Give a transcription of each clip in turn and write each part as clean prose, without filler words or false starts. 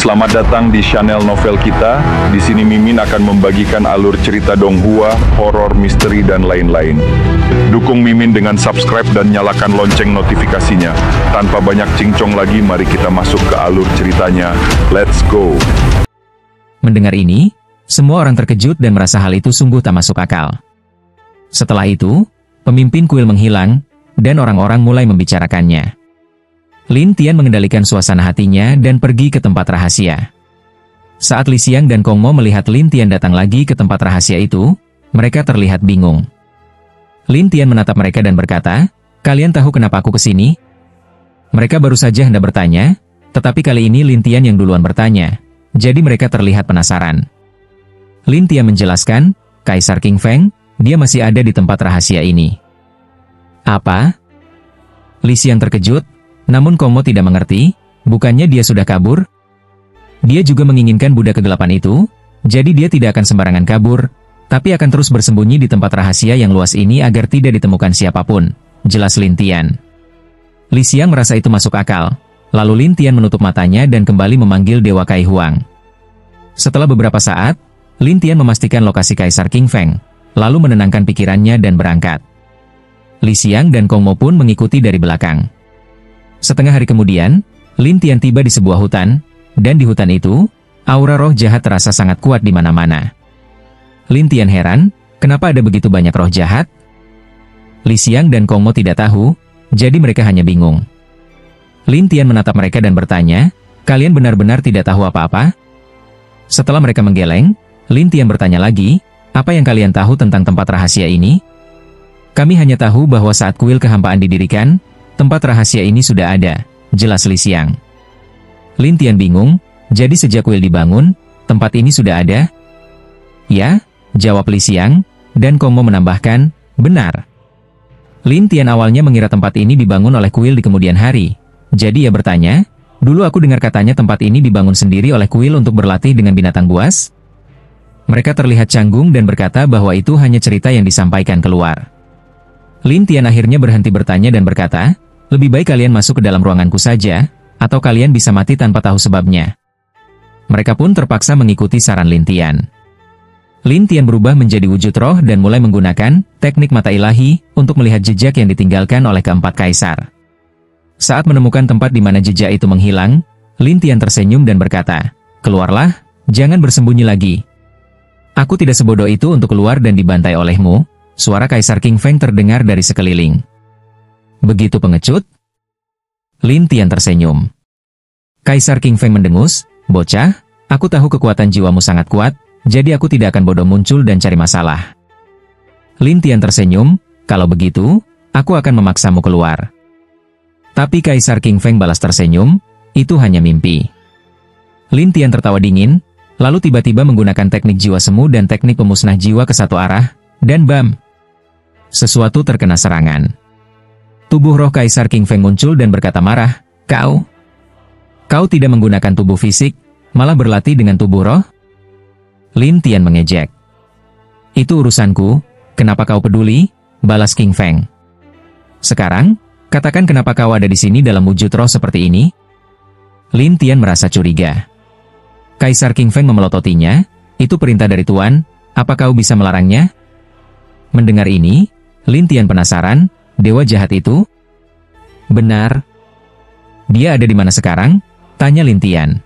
Selamat datang di channel novel kita. Di sini Mimin akan membagikan alur cerita donghua, horor, misteri, dan lain-lain. Dukung Mimin dengan subscribe dan nyalakan lonceng notifikasinya. Tanpa banyak cincong lagi, mari kita masuk ke alur ceritanya. Let's go! Mendengar ini, semua orang terkejut dan merasa hal itu sungguh tak masuk akal. Setelah itu, pemimpin kuil menghilang, dan orang-orang mulai membicarakannya. Lin Tian mengendalikan suasana hatinya dan pergi ke tempat rahasia. Saat Li Xiang dan Kong Mo melihat Lin Tian datang lagi ke tempat rahasia itu, mereka terlihat bingung. Lin Tian menatap mereka dan berkata, "Kalian tahu kenapa aku kesini?" Mereka baru saja hendak bertanya, tetapi kali ini Lin Tian yang duluan bertanya, jadi mereka terlihat penasaran. Lin Tian menjelaskan, Kaisar King Feng, dia masih ada di tempat rahasia ini. Apa? Li Xiang terkejut. Namun Kong Mo tidak mengerti, bukannya dia sudah kabur? Dia juga menginginkan budak kegelapan itu, jadi dia tidak akan sembarangan kabur, tapi akan terus bersembunyi di tempat rahasia yang luas ini agar tidak ditemukan siapapun, jelas Lin Tian. Li Xiang merasa itu masuk akal, lalu Lin Tian menutup matanya dan kembali memanggil Dewa Kai Huang. Setelah beberapa saat, Lin Tian memastikan lokasi Kaisar King Feng, lalu menenangkan pikirannya dan berangkat. Li Xiang dan Kong Mo pun mengikuti dari belakang. Setengah hari kemudian, Lin Tian tiba di sebuah hutan, dan di hutan itu, aura roh jahat terasa sangat kuat di mana-mana. Lin Tian heran, kenapa ada begitu banyak roh jahat? Li Xiang dan Kong Mo tidak tahu, jadi mereka hanya bingung. Lin Tian menatap mereka dan bertanya, "Kalian benar-benar tidak tahu apa-apa?" Setelah mereka menggeleng, Lin Tian bertanya lagi, "Apa yang kalian tahu tentang tempat rahasia ini?" "Kami hanya tahu bahwa saat kuil kehampaan didirikan, tempat rahasia ini sudah ada," jelas Li Xiang. Lin Tian bingung, jadi sejak kuil dibangun, tempat ini sudah ada? "Ya," jawab Li Xiang, dan Kong Mo menambahkan, "Benar." Lin Tian awalnya mengira tempat ini dibangun oleh kuil di kemudian hari, jadi ia bertanya, "Dulu aku dengar katanya tempat ini dibangun sendiri oleh kuil untuk berlatih dengan binatang buas?" Mereka terlihat canggung dan berkata bahwa itu hanya cerita yang disampaikan keluar. Lin Tian akhirnya berhenti bertanya dan berkata, "Lebih baik kalian masuk ke dalam ruanganku saja, atau kalian bisa mati tanpa tahu sebabnya." Mereka pun terpaksa mengikuti saran Lin Tian. Lin Tian berubah menjadi wujud roh dan mulai menggunakan teknik mata ilahi untuk melihat jejak yang ditinggalkan oleh keempat kaisar. Saat menemukan tempat di mana jejak itu menghilang, Lin Tian tersenyum dan berkata, "Keluarlah, jangan bersembunyi lagi." "Aku tidak sebodoh itu untuk keluar dan dibantai olehmu," suara Kaisar King Feng terdengar dari sekeliling. "Begitu pengecut?" Lin Tian tersenyum. Kaisar King Feng mendengus, "Bocah, aku tahu kekuatan jiwamu sangat kuat, jadi aku tidak akan bodoh muncul dan cari masalah." Lin Tian tersenyum, "Kalau begitu, aku akan memaksamu keluar." Tapi Kaisar King Feng balas tersenyum, "Itu hanya mimpi." Lin Tian tertawa dingin, lalu tiba-tiba menggunakan teknik jiwa semu dan teknik pemusnah jiwa ke satu arah, dan bam! Sesuatu terkena serangan. Tubuh roh Kaisar King Feng muncul dan berkata marah, Kau tidak menggunakan tubuh fisik, malah berlatih dengan tubuh roh?" Lin Tian mengejek. "Itu urusanku, kenapa kau peduli?" balas King Feng. "Sekarang, katakan kenapa kau ada di sini dalam wujud roh seperti ini?" Lin Tian merasa curiga. Kaisar King Feng memelototinya, "Itu perintah dari Tuan, apa kau bisa melarangnya?" Mendengar ini, Lin Tian penasaran, dewa jahat itu? "Benar." "Dia ada di mana sekarang?" tanya Lin Tian.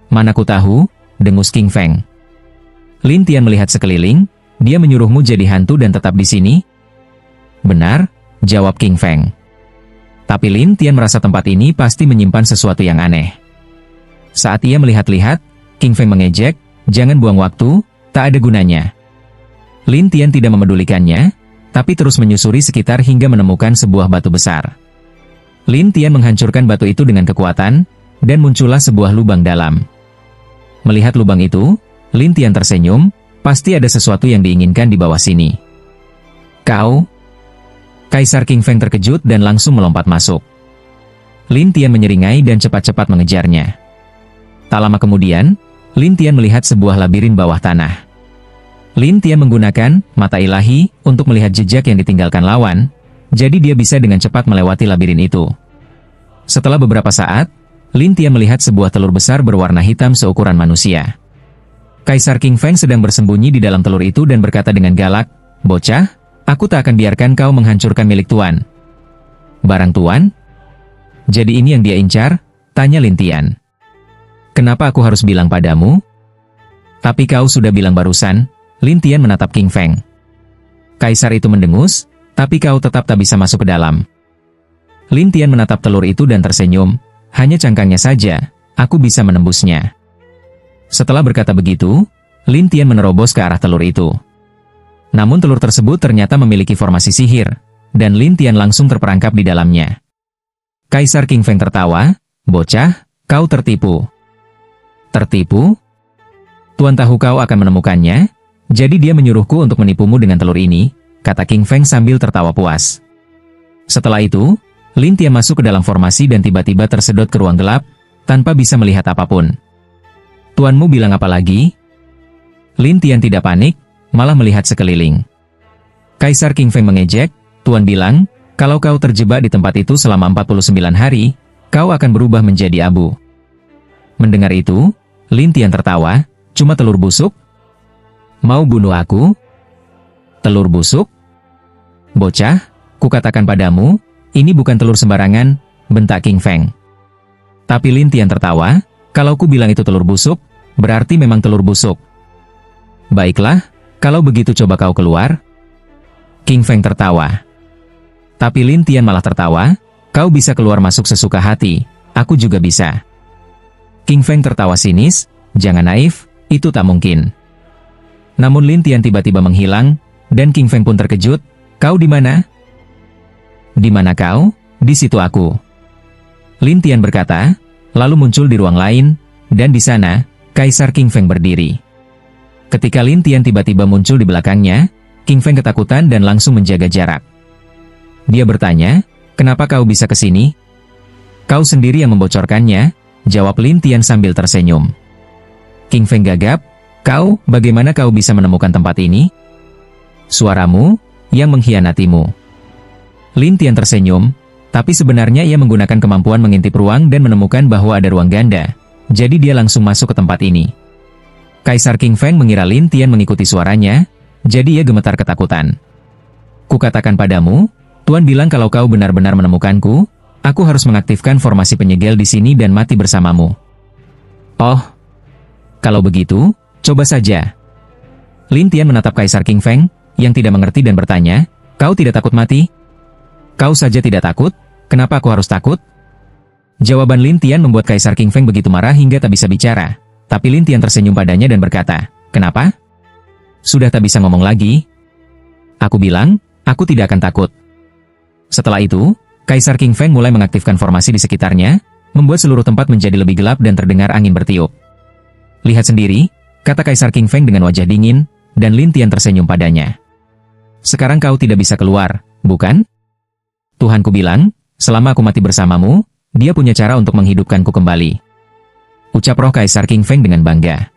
"Mana ku tahu," dengus King Feng. Lin Tian melihat sekeliling, "Dia menyuruhmu jadi hantu dan tetap di sini?" "Benar," jawab King Feng. Tapi Lin Tian merasa tempat ini pasti menyimpan sesuatu yang aneh. Saat ia melihat-lihat, King Feng mengejek, "Jangan buang waktu, tak ada gunanya." Lin Tian tidak memedulikannya, tapi terus menyusuri sekitar hingga menemukan sebuah batu besar. Lin Tian menghancurkan batu itu dengan kekuatan, dan muncullah sebuah lubang dalam. Melihat lubang itu, Lin Tian tersenyum, pasti ada sesuatu yang diinginkan di bawah sini. "Kau?" Kaisar King Feng terkejut dan langsung melompat masuk. Lin Tian menyeringai dan cepat-cepat mengejarnya. Tak lama kemudian, Lin Tian melihat sebuah labirin bawah tanah. Lin Tian menggunakan mata ilahi untuk melihat jejak yang ditinggalkan lawan, jadi dia bisa dengan cepat melewati labirin itu. Setelah beberapa saat, Lin Tian melihat sebuah telur besar berwarna hitam seukuran manusia. Kaisar King Feng sedang bersembunyi di dalam telur itu dan berkata dengan galak, "Bocah, aku tak akan biarkan kau menghancurkan milik Tuan." "Barang Tuan? Jadi ini yang dia incar?" tanya Lin Tian. "Kenapa aku harus bilang padamu?" "Tapi kau sudah bilang barusan." Lin Tian menatap King Feng. Kaisar itu mendengus, "Tapi kau tetap tak bisa masuk ke dalam." Lin Tian menatap telur itu dan tersenyum, "Hanya cangkangnya saja, aku bisa menembusnya." Setelah berkata begitu, Lin Tian menerobos ke arah telur itu. Namun telur tersebut ternyata memiliki formasi sihir, dan Lin Tian langsung terperangkap di dalamnya. Kaisar King Feng tertawa, "Bocah, kau tertipu." "Tertipu? Tuan tahu kau akan menemukannya, jadi dia menyuruhku untuk menipumu dengan telur ini," kata King Feng sambil tertawa puas. Setelah itu, Lin Tian masuk ke dalam formasi dan tiba-tiba tersedot ke ruang gelap, tanpa bisa melihat apapun. "Tuanmu bilang apa lagi?" Lin Tian tidak panik, malah melihat sekeliling. Kaisar King Feng mengejek, "Tuan bilang, kalau kau terjebak di tempat itu selama 49 hari, kau akan berubah menjadi abu." Mendengar itu, Lin Tian tertawa, "Cuma telur busuk? Mau bunuh aku? Telur busuk? Bocah, kukatakan padamu, ini bukan telur sembarangan," bentak King Feng. Tapi Lin Tian tertawa, "Kalau ku bilang itu telur busuk, berarti memang telur busuk." "Baiklah, kalau begitu coba kau keluar." King Feng tertawa. Tapi Lin Tian malah tertawa, "Kau bisa keluar masuk sesuka hati, aku juga bisa." King Feng tertawa sinis, "Jangan naif, itu tak mungkin." Namun Lin Tian tiba-tiba menghilang, dan King Feng pun terkejut, "Kau di mana?" "Di mana kau?" "Di situ aku." Lin Tian berkata, lalu muncul di ruang lain, dan di sana, Kaisar King Feng berdiri. Ketika Lin Tian tiba-tiba muncul di belakangnya, King Feng ketakutan dan langsung menjaga jarak. Dia bertanya, "Kenapa kau bisa ke sini?" "Kau sendiri yang membocorkannya," jawab Lin Tian sambil tersenyum. King Feng gagap, Bagaimana kau bisa menemukan tempat ini?" "Suaramu, yang mengkhianatimu." Lin Tian tersenyum, tapi sebenarnya ia menggunakan kemampuan mengintip ruang dan menemukan bahwa ada ruang ganda, jadi dia langsung masuk ke tempat ini. Kaisar King Feng mengira Lin Tian mengikuti suaranya, jadi ia gemetar ketakutan. "Kukatakan padamu, Tuan bilang kalau kau benar-benar menemukanku, aku harus mengaktifkan formasi penyegel di sini dan mati bersamamu." "Oh, kalau begitu, coba saja." Lin Tian menatap Kaisar King Feng, yang tidak mengerti dan bertanya, "Kau tidak takut mati?" "Kau saja tidak takut, kenapa aku harus takut?" Jawaban Lin Tian membuat Kaisar King Feng begitu marah hingga tak bisa bicara, tapi Lin Tian tersenyum padanya dan berkata, "Kenapa? Sudah tak bisa ngomong lagi? Aku bilang, aku tidak akan takut." Setelah itu, Kaisar King Feng mulai mengaktifkan formasi di sekitarnya, membuat seluruh tempat menjadi lebih gelap dan terdengar angin bertiup. "Lihat sendiri," kata Kaisar King Feng dengan wajah dingin, dan Lin Tian tersenyum padanya. "Sekarang kau tidak bisa keluar, bukan? Tuhanku bilang, selama aku mati bersamamu, dia punya cara untuk menghidupkanku kembali." Ucap roh Kaisar King Feng dengan bangga.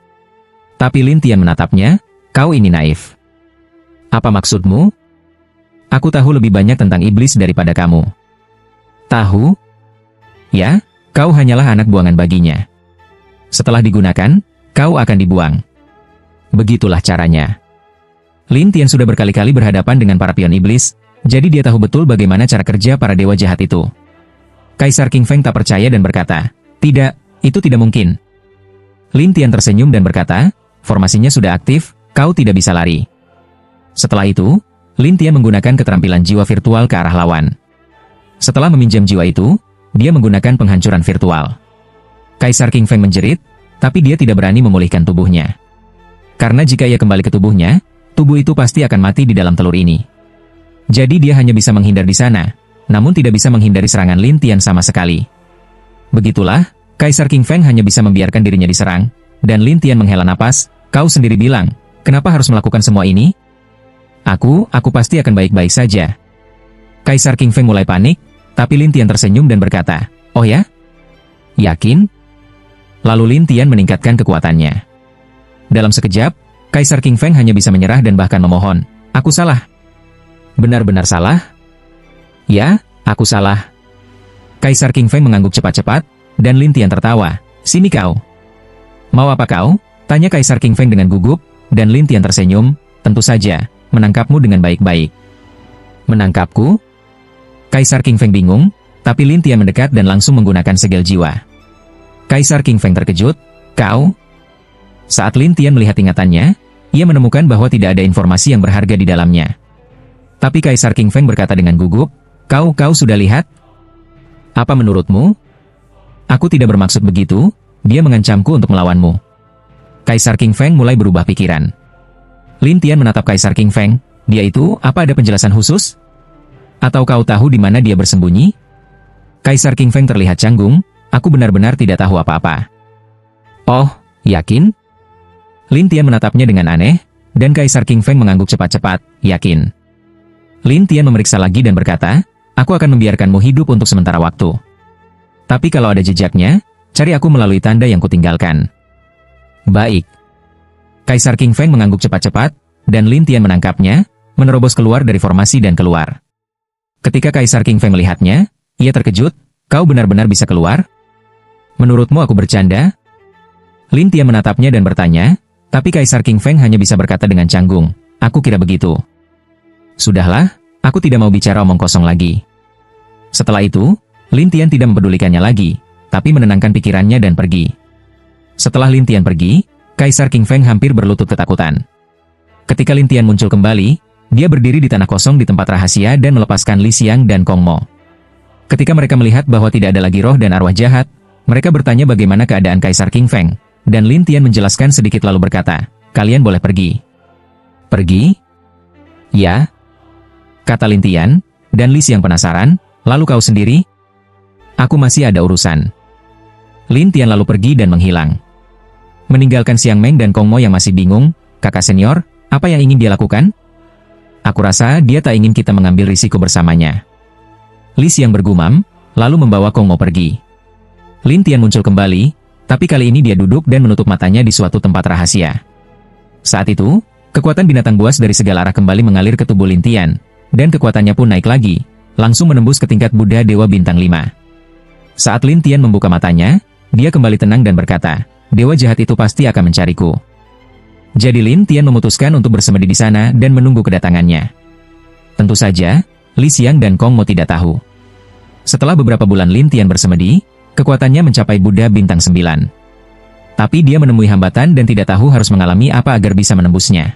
Tapi Lin Tian menatapnya, "Kau ini naif. Apa maksudmu?" "Aku tahu lebih banyak tentang iblis daripada kamu." "Tahu? Ya, kau hanyalah anak buangan baginya. Setelah digunakan, kau akan dibuang. Begitulah caranya." Lin Tian sudah berkali-kali berhadapan dengan para pion iblis, jadi dia tahu betul bagaimana cara kerja para dewa jahat itu. Kaisar King Feng tak percaya dan berkata, "Tidak, itu tidak mungkin." Lin Tian tersenyum dan berkata, "Formasinya sudah aktif, kau tidak bisa lari." Setelah itu, Lin Tian menggunakan keterampilan jiwa virtual ke arah lawan. Setelah meminjam jiwa itu, dia menggunakan penghancuran virtual. Kaisar King Feng menjerit, tapi dia tidak berani memulihkan tubuhnya. Karena jika ia kembali ke tubuhnya, tubuh itu pasti akan mati di dalam telur ini. Jadi dia hanya bisa menghindar di sana, namun tidak bisa menghindari serangan Lin Tian sama sekali. Begitulah, Kaisar King Feng hanya bisa membiarkan dirinya diserang, dan Lin Tian menghela napas, "Kau sendiri bilang, kenapa harus melakukan semua ini?" Aku pasti akan baik-baik saja." Kaisar King Feng mulai panik, tapi Lin Tian tersenyum dan berkata, "Oh ya? Yakin?" Lalu Lin Tian meningkatkan kekuatannya. Dalam sekejap, Kaisar King Feng hanya bisa menyerah dan bahkan memohon, "Aku salah." "Benar-benar salah?" "Ya, aku salah." Kaisar King Feng mengangguk cepat-cepat, dan Lin Tian tertawa. Sini kau. Mau apa kau? Tanya Kaisar King Feng dengan gugup, dan Lin Tian tersenyum. Tentu saja, menangkapmu dengan baik-baik. Menangkapku? Kaisar King Feng bingung, tapi Lin Tian mendekat dan langsung menggunakan segel jiwa. Kaisar King Feng terkejut. Kau? Saat Lin Tian melihat ingatannya, ia menemukan bahwa tidak ada informasi yang berharga di dalamnya. Tapi Kaisar King Feng berkata dengan gugup, Kau sudah lihat? Apa menurutmu? Aku tidak bermaksud begitu, dia mengancamku untuk melawanmu. Kaisar King Feng mulai berubah pikiran. Lin Tian menatap Kaisar King Feng, dia itu, apa ada penjelasan khusus? Atau kau tahu di mana dia bersembunyi? Kaisar King Feng terlihat canggung, aku benar-benar tidak tahu apa-apa. Oh, yakin? Lin Tian menatapnya dengan aneh, dan Kaisar King Feng mengangguk cepat-cepat, yakin. Lin Tian memeriksa lagi dan berkata, aku akan membiarkanmu hidup untuk sementara waktu. Tapi kalau ada jejaknya, cari aku melalui tanda yang kutinggalkan. Baik. Kaisar King Feng mengangguk cepat-cepat, dan Lin Tian menangkapnya, menerobos keluar dari formasi dan keluar. Ketika Kaisar King Feng melihatnya, ia terkejut, kau benar-benar bisa keluar? Menurutmu aku bercanda? Lin Tian menatapnya dan bertanya, tapi Kaisar King Feng hanya bisa berkata dengan canggung, aku kira begitu. Sudahlah, aku tidak mau bicara omong kosong lagi. Setelah itu, Lin Tian tidak mempedulikannya lagi, tapi menenangkan pikirannya dan pergi. Setelah Lin Tian pergi, Kaisar King Feng hampir berlutut ketakutan. Ketika Lin Tian muncul kembali, dia berdiri di tanah kosong di tempat rahasia dan melepaskan Li Xiang dan Kong Mo. Ketika mereka melihat bahwa tidak ada lagi roh dan arwah jahat, mereka bertanya bagaimana keadaan Kaisar King Feng, dan Lin Tian menjelaskan sedikit lalu berkata, kalian boleh pergi. Pergi? Ya. Kata Lin Tian, dan Li Xiang penasaran, lalu kau sendiri? Aku masih ada urusan. Lin Tian lalu pergi dan menghilang. Meninggalkan Xiang Meng dan Kong Mo yang masih bingung, kakak senior, apa yang ingin dia lakukan? Aku rasa dia tak ingin kita mengambil risiko bersamanya. Li Xiang bergumam, lalu membawa Kong Mo pergi. Lin Tian muncul kembali, tapi kali ini dia duduk dan menutup matanya di suatu tempat rahasia. Saat itu, kekuatan binatang buas dari segala arah kembali mengalir ke tubuh Lin Tian, dan kekuatannya pun naik lagi, langsung menembus ke tingkat Buddha Dewa Bintang 5. Saat Lin Tian membuka matanya, dia kembali tenang dan berkata, Dewa jahat itu pasti akan mencariku. Jadi Lin Tian memutuskan untuk bersemedi di sana dan menunggu kedatangannya. Tentu saja, Li Xiang dan Kong Mo tidak tahu. Setelah beberapa bulan Lin Tian bersemedi, kekuatannya mencapai Buddha Bintang 9. Tapi dia menemui hambatan dan tidak tahu harus mengalami apa agar bisa menembusnya.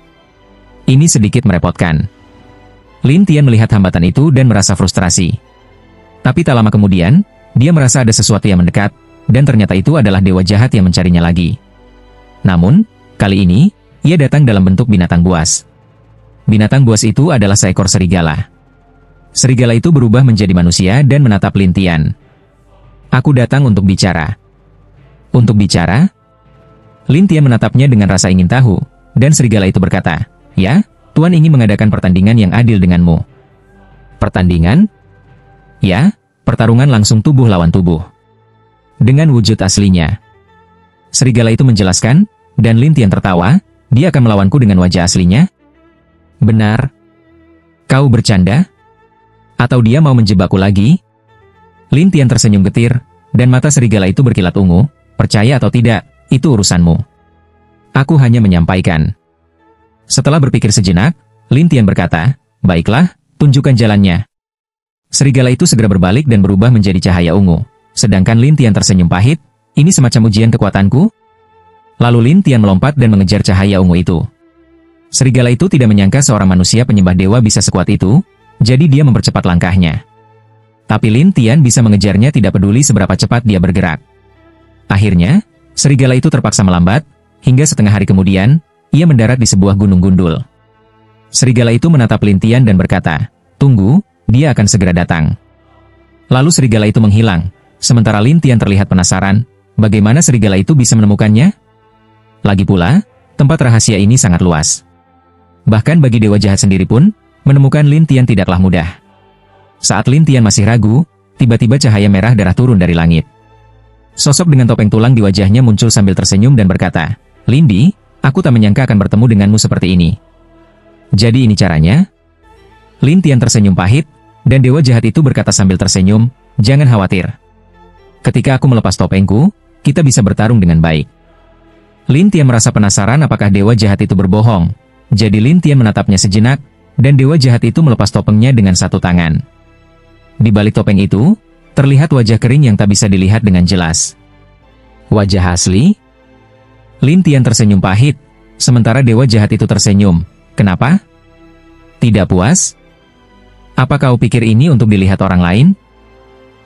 Ini sedikit merepotkan. Lin Tian melihat hambatan itu dan merasa frustrasi. Tapi tak lama kemudian, dia merasa ada sesuatu yang mendekat, dan ternyata itu adalah dewa jahat yang mencarinya lagi. Namun, kali ini, ia datang dalam bentuk binatang buas. Binatang buas itu adalah seekor serigala. Serigala itu berubah menjadi manusia dan menatap Lin Tian. Aku datang untuk bicara. Untuk bicara? Lin Tian menatapnya dengan rasa ingin tahu, dan serigala itu berkata, ya, Tuan ingin mengadakan pertandingan yang adil denganmu. Pertandingan? Ya, pertarungan langsung tubuh lawan tubuh. Dengan wujud aslinya. Serigala itu menjelaskan, dan Lin Tian tertawa, dia akan melawanku dengan wajah aslinya? Benar. Kau bercanda? Atau dia mau menjebakku lagi? Lin Tian tersenyum getir, dan mata serigala itu berkilat ungu, percaya atau tidak, itu urusanmu. Aku hanya menyampaikan. Setelah berpikir sejenak, Lin Tian berkata, baiklah, tunjukkan jalannya. Serigala itu segera berbalik dan berubah menjadi cahaya ungu, sedangkan Lin Tian tersenyum pahit, ini semacam ujian kekuatanku? Lalu Lin Tian melompat dan mengejar cahaya ungu itu. Serigala itu tidak menyangka seorang manusia penyembah dewa bisa sekuat itu, jadi dia mempercepat langkahnya. Tapi Lin Tian bisa mengejarnya tidak peduli seberapa cepat dia bergerak. Akhirnya, serigala itu terpaksa melambat, hingga setengah hari kemudian, ia mendarat di sebuah gunung gundul. Serigala itu menatap Lin Tian dan berkata, tunggu, dia akan segera datang. Lalu serigala itu menghilang, sementara Lin Tian terlihat penasaran, bagaimana serigala itu bisa menemukannya? Lagi pula, tempat rahasia ini sangat luas. Bahkan bagi dewa jahat sendiri pun, menemukan Lin Tian tidaklah mudah. Saat Lin Tian masih ragu, tiba-tiba cahaya merah darah turun dari langit. Sosok dengan topeng tulang di wajahnya muncul sambil tersenyum dan berkata, Lindi, aku tak menyangka akan bertemu denganmu seperti ini. Jadi ini caranya? Lin Tian tersenyum pahit, dan dewa jahat itu berkata sambil tersenyum, jangan khawatir. ketika aku melepas topengku, kita bisa bertarung dengan baik. Lin Tian merasa penasaran apakah dewa jahat itu berbohong. Jadi Lin Tian menatapnya sejenak, dan dewa jahat itu melepas topengnya dengan satu tangan. Di balik topeng itu, terlihat wajah kering yang tak bisa dilihat dengan jelas. Wajah asli? Lin Tian tersenyum pahit, sementara dewa jahat itu tersenyum. Kenapa? Tidak puas? Apa kau pikir ini untuk dilihat orang lain?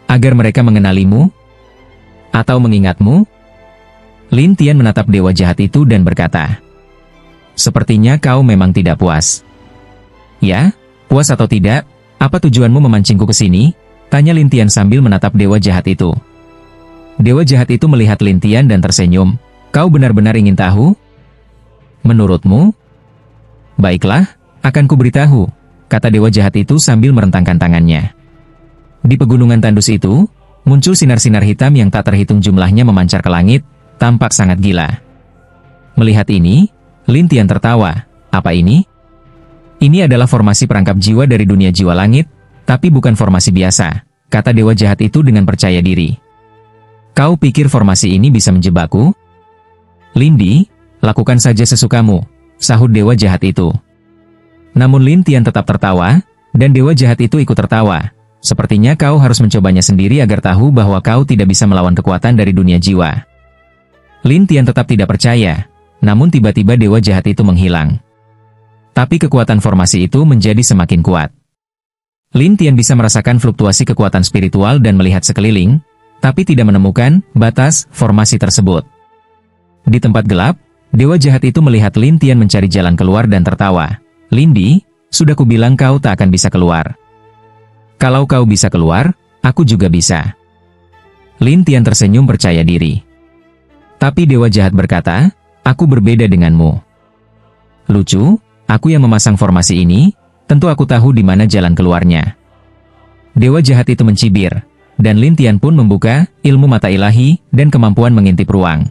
Agar mereka mengenalimu? Atau mengingatmu? Lin Tian menatap dewa jahat itu dan berkata, "Sepertinya kau memang tidak puas." "Ya, puas atau tidak, apa tujuanmu memancingku ke sini?" tanya Lin Tian sambil menatap dewa jahat itu. Dewa jahat itu melihat Lin Tian dan tersenyum. "Kau benar-benar ingin tahu? Menurutmu? Baiklah, akan kuberitahu," kata dewa jahat itu sambil merentangkan tangannya. Di pegunungan tandus itu, muncul sinar-sinar hitam yang tak terhitung jumlahnya memancar ke langit, tampak sangat gila. Melihat ini, Lin Tian tertawa. "Apa ini?" "Ini adalah formasi perangkap jiwa dari dunia jiwa langit, tapi bukan formasi biasa," kata dewa jahat itu dengan percaya diri. "Kau pikir formasi ini bisa menjebakku?" "Lindi, lakukan saja sesukamu," sahut dewa jahat itu. Namun Lin Tian tetap tertawa, dan dewa jahat itu ikut tertawa. "Sepertinya kau harus mencobanya sendiri agar tahu bahwa kau tidak bisa melawan kekuatan dari dunia jiwa." Lin Tian tetap tidak percaya, namun tiba-tiba dewa jahat itu menghilang. Tapi kekuatan formasi itu menjadi semakin kuat. Lin Tian bisa merasakan fluktuasi kekuatan spiritual dan melihat sekeliling, tapi tidak menemukan batas formasi tersebut. Di tempat gelap, dewa jahat itu melihat Lin Tian mencari jalan keluar dan tertawa. "Lindi, sudah kubilang kau tak akan bisa keluar. Kalau kau bisa keluar, aku juga bisa." Lin Tian tersenyum percaya diri. Tapi dewa jahat berkata, "Aku berbeda denganmu. Lucu, aku yang memasang formasi ini, tentu aku tahu di mana jalan keluarnya." Dewa jahat itu mencibir, dan Lin Tian pun membuka ilmu mata ilahi dan kemampuan mengintip ruang.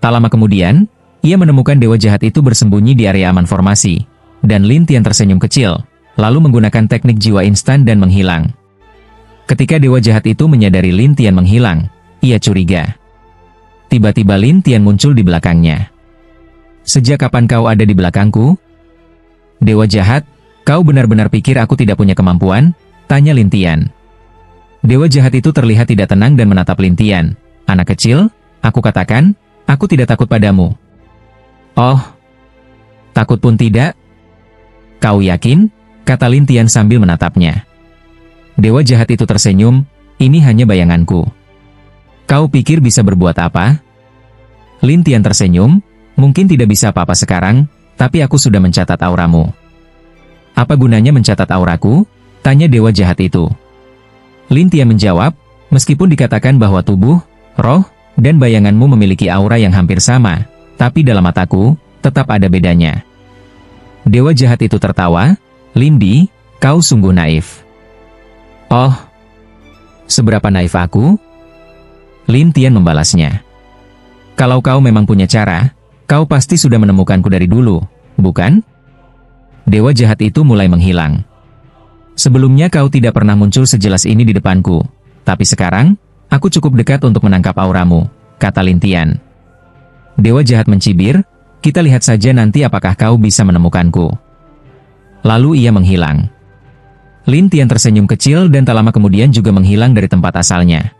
Tak lama kemudian, ia menemukan dewa jahat itu bersembunyi di area aman formasi, dan Lin Tian tersenyum kecil, lalu menggunakan teknik jiwa instan dan menghilang. Ketika dewa jahat itu menyadari Lin Tian menghilang, ia curiga. Tiba-tiba Lin Tian muncul di belakangnya. "Sejak kapan kau ada di belakangku?" "Dewa jahat, kau benar-benar pikir aku tidak punya kemampuan?" tanya Lin Tian. Dewa jahat itu terlihat tidak tenang dan menatap Lin Tian. "Anak kecil, aku katakan, aku tidak takut padamu." "Oh, takut pun tidak? Kau yakin?" kata Lin Tian sambil menatapnya. Dewa jahat itu tersenyum, "Ini hanya bayanganku. Kau pikir bisa berbuat apa?" Lin Tian tersenyum, "Mungkin tidak bisa apa-apa sekarang, tapi aku sudah mencatat auramu." "Apa gunanya mencatat auraku?" tanya dewa jahat itu. Lin Tian menjawab, "Meskipun dikatakan bahwa tubuh, roh, dan bayanganmu memiliki aura yang hampir sama, tapi dalam mataku, tetap ada bedanya." Dewa jahat itu tertawa, "Lindi, kau sungguh naif." "Oh, seberapa naif aku?" Lin Tian membalasnya. "Kalau kau memang punya cara, kau pasti sudah menemukanku dari dulu, bukan?" Dewa jahat itu mulai menghilang. "Sebelumnya kau tidak pernah muncul sejelas ini di depanku, tapi sekarang, aku cukup dekat untuk menangkap auramu," kata Lin Tian. Dewa jahat mencibir, "Kita lihat saja nanti apakah kau bisa menemukanku." Lalu ia menghilang. Lin Tian tersenyum kecil dan tak lama kemudian juga menghilang dari tempat asalnya.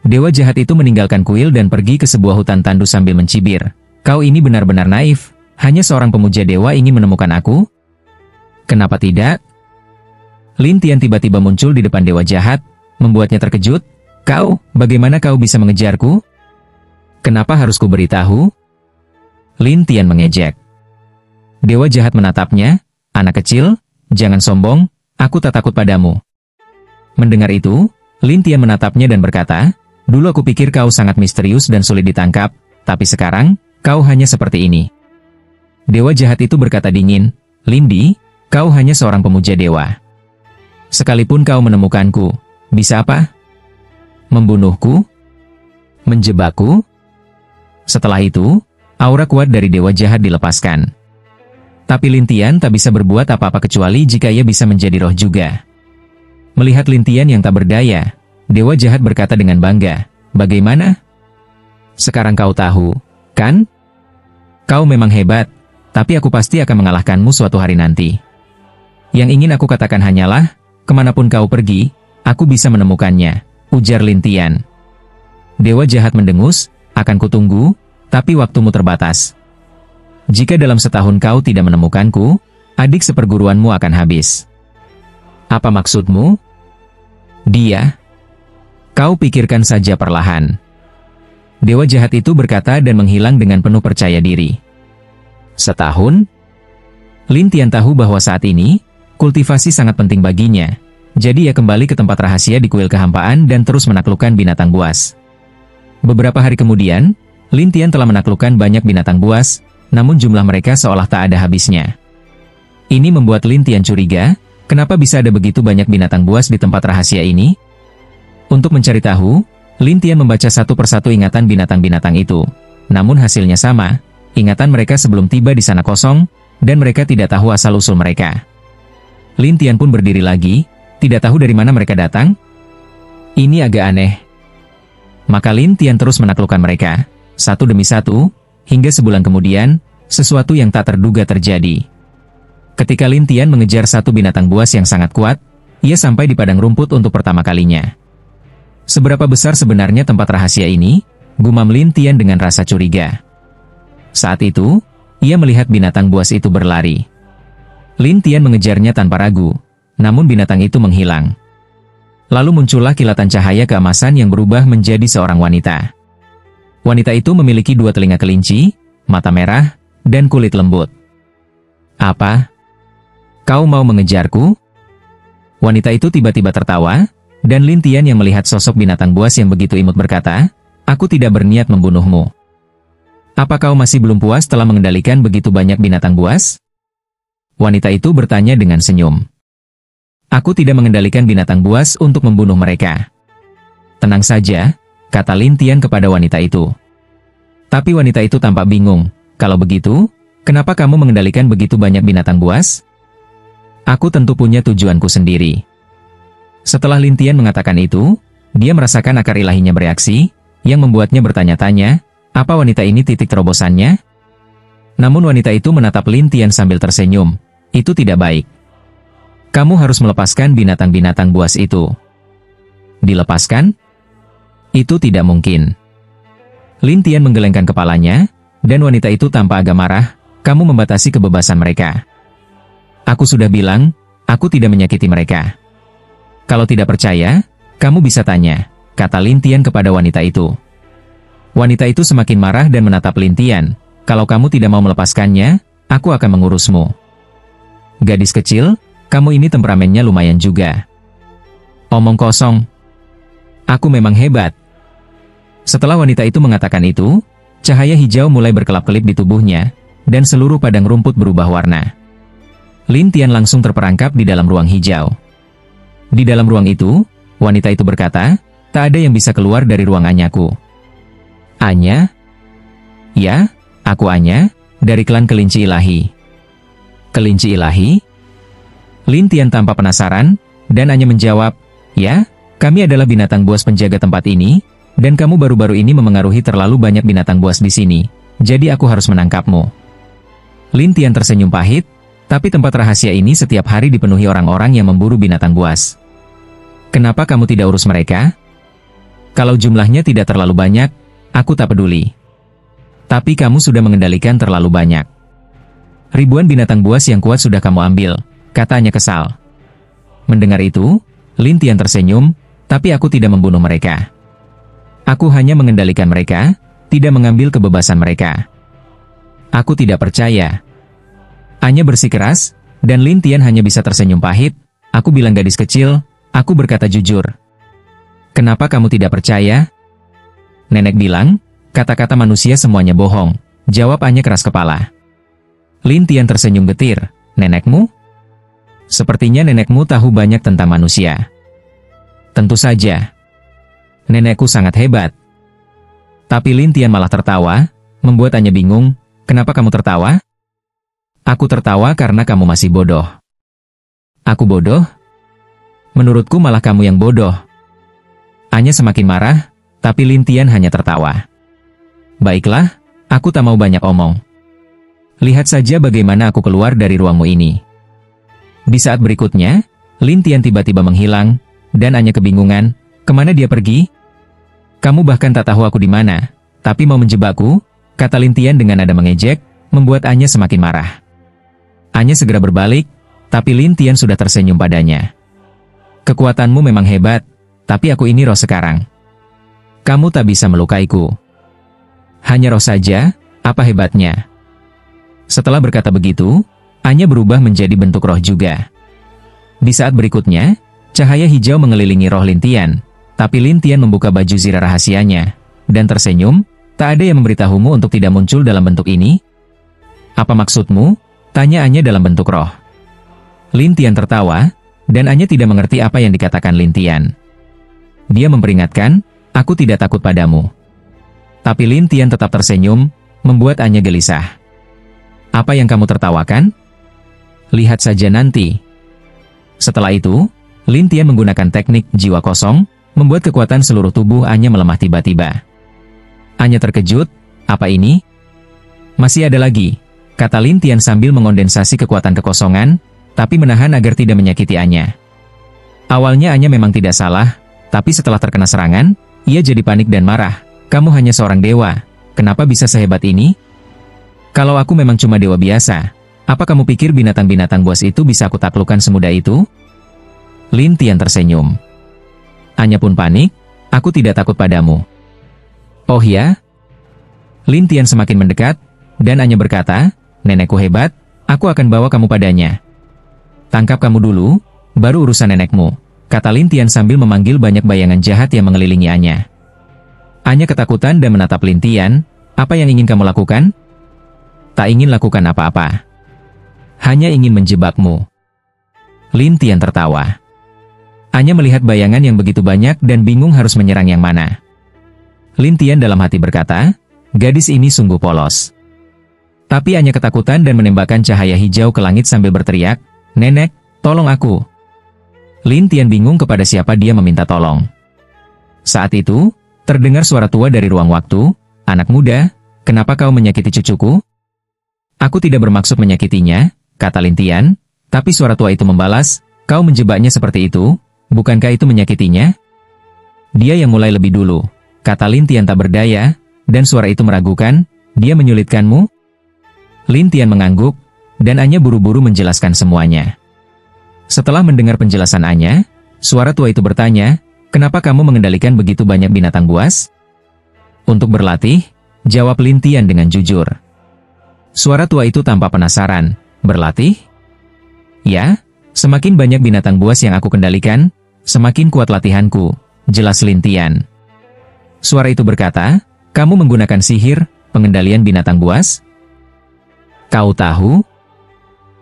Dewa jahat itu meninggalkan kuil dan pergi ke sebuah hutan tandus sambil mencibir, "Kau ini benar-benar naif, hanya seorang pemuja dewa ingin menemukan aku? Kenapa tidak?" Lin Tian tiba-tiba muncul di depan dewa jahat, membuatnya terkejut. "Kau, bagaimana kau bisa mengejarku? Kenapa harus kuberitahu?" Lin Tian mengejek. Dewa jahat menatapnya, "Anak kecil, jangan sombong, aku tak takut padamu." Mendengar itu, Lin Tian menatapnya dan berkata, "Dulu aku pikir kau sangat misterius dan sulit ditangkap, tapi sekarang, kau hanya seperti ini." Dewa jahat itu berkata dingin, "Lindi, kau hanya seorang pemuja dewa. Sekalipun kau menemukanku, bisa apa? Membunuhku? Menjebakku?" Setelah itu, aura kuat dari dewa jahat dilepaskan. Tapi Lin Tian tak bisa berbuat apa-apa kecuali jika ia bisa menjadi roh juga. Melihat Lin Tian yang tak berdaya, Dewa jahat berkata dengan bangga, "Bagaimana? Sekarang kau tahu, kan? Kau memang hebat, tapi aku pasti akan mengalahkanmu suatu hari nanti. Yang ingin aku katakan hanyalah, kemanapun kau pergi, aku bisa menemukannya," ujar Lin Tian. Dewa jahat mendengus, "Akan kutunggu, tapi waktumu terbatas. Jika dalam setahun kau tidak menemukanku, adik seperguruanmu akan habis." "Apa maksudmu?" "Dia. Kau pikirkan saja perlahan." Dewa jahat itu berkata dan menghilang dengan penuh percaya diri. Setahun? Lin Tian tahu bahwa saat ini, kultivasi sangat penting baginya. Jadi ia kembali ke tempat rahasia di kuil kehampaan dan terus menaklukkan binatang buas. Beberapa hari kemudian, Lin Tian telah menaklukkan banyak binatang buas, namun jumlah mereka seolah tak ada habisnya. Ini membuat Lin Tian curiga, kenapa bisa ada begitu banyak binatang buas di tempat rahasia ini? Untuk mencari tahu, Lin Tian membaca satu persatu ingatan binatang-binatang itu. Namun hasilnya sama, ingatan mereka sebelum tiba di sana kosong, dan mereka tidak tahu asal-usul mereka. Lin Tian pun berdiri lagi, tidak tahu dari mana mereka datang. Ini agak aneh. Maka Lin Tian terus menaklukkan mereka, satu demi satu, hingga sebulan kemudian, sesuatu yang tak terduga terjadi. Ketika Lin Tian mengejar satu binatang buas yang sangat kuat, ia sampai di padang rumput untuk pertama kalinya. Seberapa besar sebenarnya tempat rahasia ini? Gumam Lin Tian dengan rasa curiga. Saat itu, ia melihat binatang buas itu berlari. Lin Tian mengejarnya tanpa ragu, namun binatang itu menghilang. Lalu muncullah kilatan cahaya keemasan yang berubah menjadi seorang wanita. Wanita itu memiliki dua telinga kelinci, mata merah, dan kulit lembut. "Apa? Kau mau mengejarku?" Wanita itu tiba-tiba tertawa, dan Lin Tian yang melihat sosok binatang buas yang begitu imut berkata, "Aku tidak berniat membunuhmu. Apa kau masih belum puas setelah mengendalikan begitu banyak binatang buas?" Wanita itu bertanya dengan senyum. "Aku tidak mengendalikan binatang buas untuk membunuh mereka." "Tenang saja," kata Lin Tian kepada wanita itu. Tapi wanita itu tampak bingung. "Kalau begitu, kenapa kamu mengendalikan begitu banyak binatang buas?" "Aku tentu punya tujuanku sendiri." Setelah Lin Tian mengatakan itu, dia merasakan akar ilahinya bereaksi, yang membuatnya bertanya-tanya, apa wanita ini titik terobosannya? Namun wanita itu menatap Lin Tian sambil tersenyum. "Itu tidak baik. Kamu harus melepaskan binatang-binatang buas itu." "Dilepaskan? Itu tidak mungkin." Lin Tian menggelengkan kepalanya, dan wanita itu tampak agak marah, "Kamu membatasi kebebasan mereka." "Aku sudah bilang, aku tidak menyakiti mereka. Kalau tidak percaya, kamu bisa tanya," kata Lin Tian kepada wanita itu. Wanita itu semakin marah dan menatap Lin Tian. "Kalau kamu tidak mau melepaskannya, aku akan mengurusmu." "Gadis kecil, kamu ini temperamennya lumayan juga." "Omong kosong. Aku memang hebat." Setelah wanita itu mengatakan itu, cahaya hijau mulai berkelap-kelip di tubuhnya, dan seluruh padang rumput berubah warna. Lin Tian langsung terperangkap di dalam ruang hijau. Di dalam ruang itu, wanita itu berkata, "Tak ada yang bisa keluar dari ruang Anyaku." "Anya?" "Ya, aku Anya, dari klan Kelinci Ilahi." "Kelinci Ilahi?" Lin Tian tampak penasaran, dan Anya menjawab, "Ya, kami adalah binatang buas penjaga tempat ini, dan kamu baru-baru ini memengaruhi terlalu banyak binatang buas di sini, jadi aku harus menangkapmu." Lin Tian tersenyum pahit, tapi tempat rahasia ini setiap hari dipenuhi orang-orang yang memburu binatang buas. "Kenapa kamu tidak urus mereka? Kalau jumlahnya tidak terlalu banyak, aku tak peduli. Tapi kamu sudah mengendalikan terlalu banyak. Ribuan binatang buas yang kuat sudah kamu ambil," katanya kesal. Mendengar itu, Lin Tian tersenyum, "Tapi aku tidak membunuh mereka. Aku hanya mengendalikan mereka, tidak mengambil kebebasan mereka." "Aku tidak percaya." Anya bersikeras, dan Lin Tian hanya bisa tersenyum pahit. "Aku bilang gadis kecil, aku berkata jujur." "Kenapa kamu tidak percaya?" "Nenek bilang, kata-kata manusia semuanya bohong," jawab Anya keras kepala. Lin Tian tersenyum getir. "Nenekmu? Sepertinya nenekmu tahu banyak tentang manusia." "Tentu saja. Nenekku sangat hebat." Tapi Lin Tian malah tertawa, membuat Anya bingung. "Kenapa kamu tertawa?" "Aku tertawa karena kamu masih bodoh." "Aku bodoh? Menurutku malah kamu yang bodoh." Anya semakin marah, tapi Lin Tian hanya tertawa. Baiklah, aku tak mau banyak omong. Lihat saja bagaimana aku keluar dari ruangmu ini. Di saat berikutnya, Lin Tian tiba-tiba menghilang, dan Anya kebingungan, kemana dia pergi? Kamu bahkan tak tahu aku di mana, tapi mau menjebakku, kata Lin Tian dengan nada mengejek, membuat Anya semakin marah. Anya segera berbalik, tapi Lin Tian sudah tersenyum padanya. Kekuatanmu memang hebat, tapi aku ini roh sekarang. Kamu tak bisa melukaiku. Hanya roh saja, apa hebatnya? Setelah berkata begitu, Anya berubah menjadi bentuk roh juga. Di saat berikutnya, cahaya hijau mengelilingi roh Lin Tian, tapi Lin Tian membuka baju zirah rahasianya, dan tersenyum, tak ada yang memberitahumu untuk tidak muncul dalam bentuk ini? Apa maksudmu? Tanya Anya dalam bentuk roh. Lin Tian tertawa, dan Anya tidak mengerti apa yang dikatakan Lin Tian. Dia memperingatkan, aku tidak takut padamu. Tapi Lin Tian tetap tersenyum, membuat Anya gelisah. Apa yang kamu tertawakan? Lihat saja nanti. Setelah itu, Lin Tian menggunakan teknik jiwa kosong, membuat kekuatan seluruh tubuh Anya melemah tiba-tiba. Anya terkejut, apa ini? Masih ada lagi, kata Lin Tian sambil mengondensasi kekuatan kekosongan, tapi menahan agar tidak menyakiti Anya. Awalnya Anya memang tidak salah, tapi setelah terkena serangan, ia jadi panik dan marah. Kamu hanya seorang dewa, kenapa bisa sehebat ini? Kalau aku memang cuma dewa biasa, apa kamu pikir binatang-binatang buas itu bisa aku taklukkan semudah itu? Lin Tian tersenyum. Anya pun panik, aku tidak takut padamu. Oh ya? Lin Tian semakin mendekat, dan Anya berkata, nenekku hebat, aku akan bawa kamu padanya. Tangkap kamu dulu, baru urusan nenekmu, kata Lin Tian sambil memanggil banyak bayangan jahat yang mengelilingi Anya. Anya ketakutan dan menatap Lin Tian, apa yang ingin kamu lakukan? Tak ingin lakukan apa-apa. Hanya ingin menjebakmu. Lin Tian tertawa. Anya melihat bayangan yang begitu banyak dan bingung harus menyerang yang mana. Lin Tian dalam hati berkata, gadis ini sungguh polos. Tapi Anya ketakutan dan menembakkan cahaya hijau ke langit sambil berteriak, nenek, tolong aku. Lin Tian bingung kepada siapa dia meminta tolong. Saat itu, terdengar suara tua dari ruang waktu, anak muda, kenapa kau menyakiti cucuku? Aku tidak bermaksud menyakitinya, kata Lin Tian, tapi suara tua itu membalas, kau menjebaknya seperti itu, bukankah itu menyakitinya? Dia yang mulai lebih dulu, kata Lin Tian tak berdaya, dan suara itu meragukan, dia menyulitkanmu? Lin Tian mengangguk, dan Anya buru-buru menjelaskan semuanya. Setelah mendengar penjelasan Anya, suara tua itu bertanya, kenapa kamu mengendalikan begitu banyak binatang buas? Untuk berlatih, jawab Lin Tian dengan jujur. Suara tua itu tampak penasaran, berlatih? Ya, semakin banyak binatang buas yang aku kendalikan, semakin kuat latihanku, jelas Lin Tian. Suara itu berkata, kamu menggunakan sihir, pengendalian binatang buas? Kau tahu?